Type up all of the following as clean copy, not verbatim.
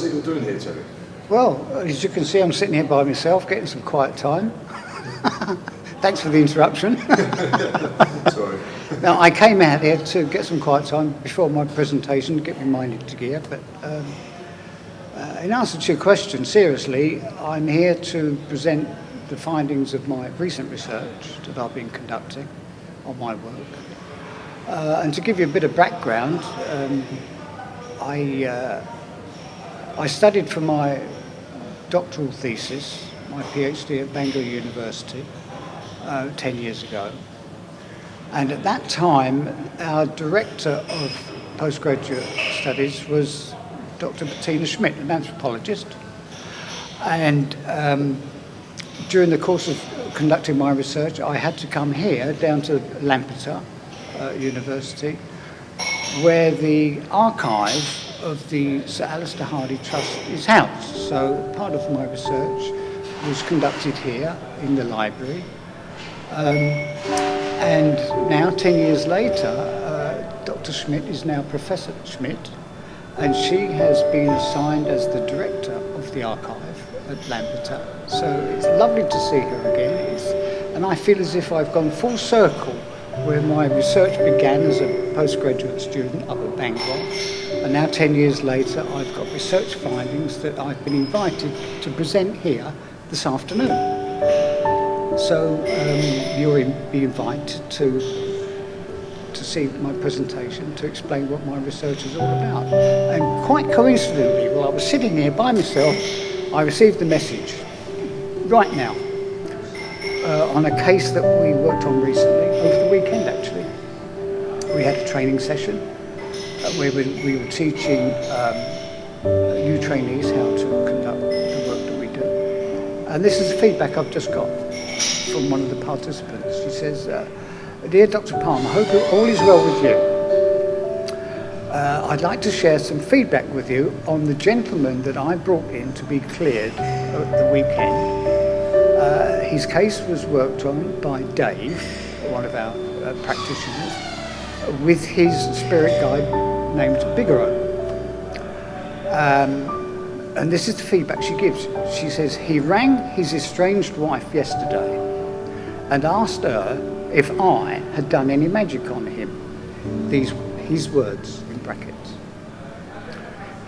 is it you're doing here, Terry? Well, as you can see, I'm sitting here by myself, getting some quiet time. Thanks for the interruption. Sorry. Now, I came out here to get some quiet time before my presentation, get my mind into gear. But in answer to your question, seriously, I'm here to present the findings of my recent research that I've been conducting on my work. And to give you a bit of background, I studied for my doctoral thesis, my PhD at Bangor University, 10 years ago. And at that time, our director of postgraduate studies was Dr. Bettina Schmidt, an anthropologist. And during the course of conducting my research, I had to come here, down to Lampeter University, where the archive of the Sir Alister Hardy Trust is housed. So part of my research was conducted here in the library. And now, 10 years later, Dr. Schmidt is now Professor Schmidt, and she has been assigned as the director of the archive at Lampeter. So it's lovely to see her again, and I feel as if I've gone full circle where my research began as a postgraduate student up at Bangor, and now 10 years later I've got research findings that I've been invited to present here this afternoon. So you'll be invited to see my presentation to explain what my research is all about. And quite coincidentally, while I was sitting here by myself, I received a message right now on a case that we worked on recently, over the weekend actually. We had a training session where we were teaching new trainees how to conduct the work that we do. And this is the feedback I've just got from one of the participants. She says, "Dear Dr. Palmer, hope all is well with you. I'd like to share some feedback with you on the gentleman that I brought in to be cleared at the weekend. His case was worked on by Dave, one of our practitioners, with his spirit guide named Bigaro. And this is the feedback she gives. She says, he rang his estranged wife yesterday and asked her if I had done any magic on him. These his words in brackets.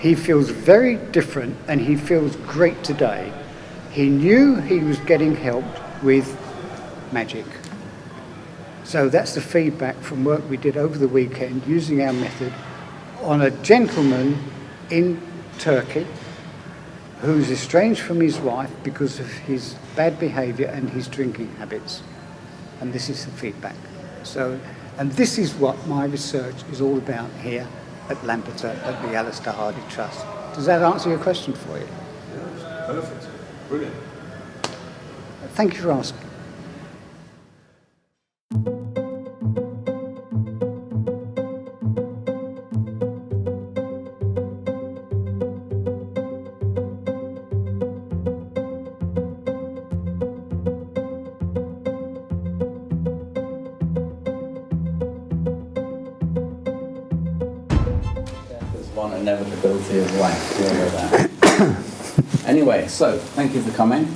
He feels very different and he feels great today. He knew he was getting helped with magic." So that's the feedback from work we did over the weekend using our method on a gentleman in Turkey who's estranged from his wife because of his bad behaviour and his drinking habits. And this is the feedback. So, and this is what my research is all about here at Lampeter at the Alister Hardy Trust. Does that answer your question for you? Yeah, perfect. Brilliant. Thank you for asking. One inevitability of life. We all know that. Anyway, so thank you for coming.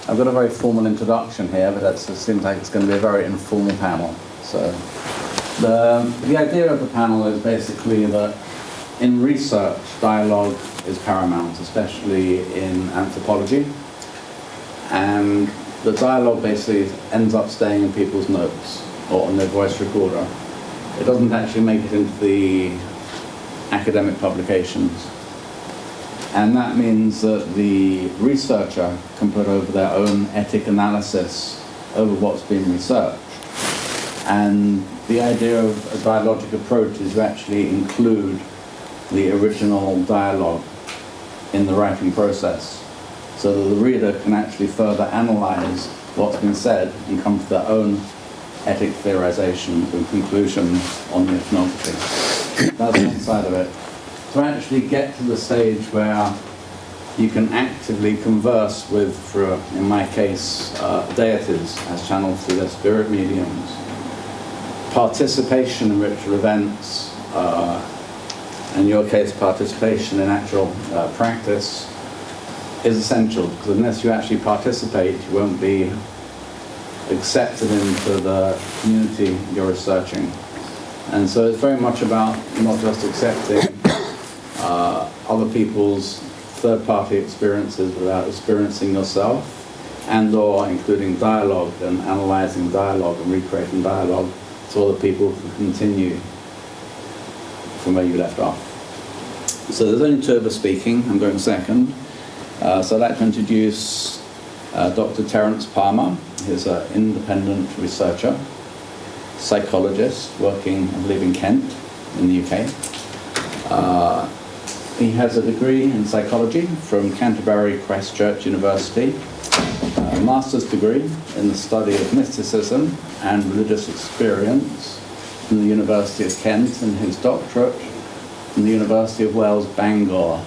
I've got a very formal introduction here, but it seems like it's going to be a very informal panel. So the idea of the panel is basically that in research, dialogue is paramount, especially in anthropology. And the dialogue basically ends up staying in people's notes or on their voice recorder. It doesn't actually make it into the academic publications. And that means that the researcher can put over their own ethic analysis over what's been researched. And the idea of a dialogic approach is to actually include the original dialogue in the writing process, so that the reader can actually further analyze what's been said and come to their own ethic theorization and conclusions on the ethnography. That's one side of it. To actually get to the stage where you can actively converse with, in my case, deities as channeled through their spirit mediums, participation in ritual events, in your case, participation in actual practice is essential, because unless you actually participate, you won't be accepted into the community you're researching. And so it's very much about not just accepting other people's third-party experiences without experiencing yourself, and/or including dialogue and analyzing dialogue and recreating dialogue so other people can continue from where you left off. So there's only two of us speaking. I'm going second. So I'd like to introduce Dr. Terence Palmer. He's an independent researcher, psychologist, working, I believe, in Kent, in the UK. He has a degree in psychology from Canterbury Christ Church University, a master's degree in the study of mysticism and religious experience from the University of Kent, and his doctorate from the University of Wales, Bangor.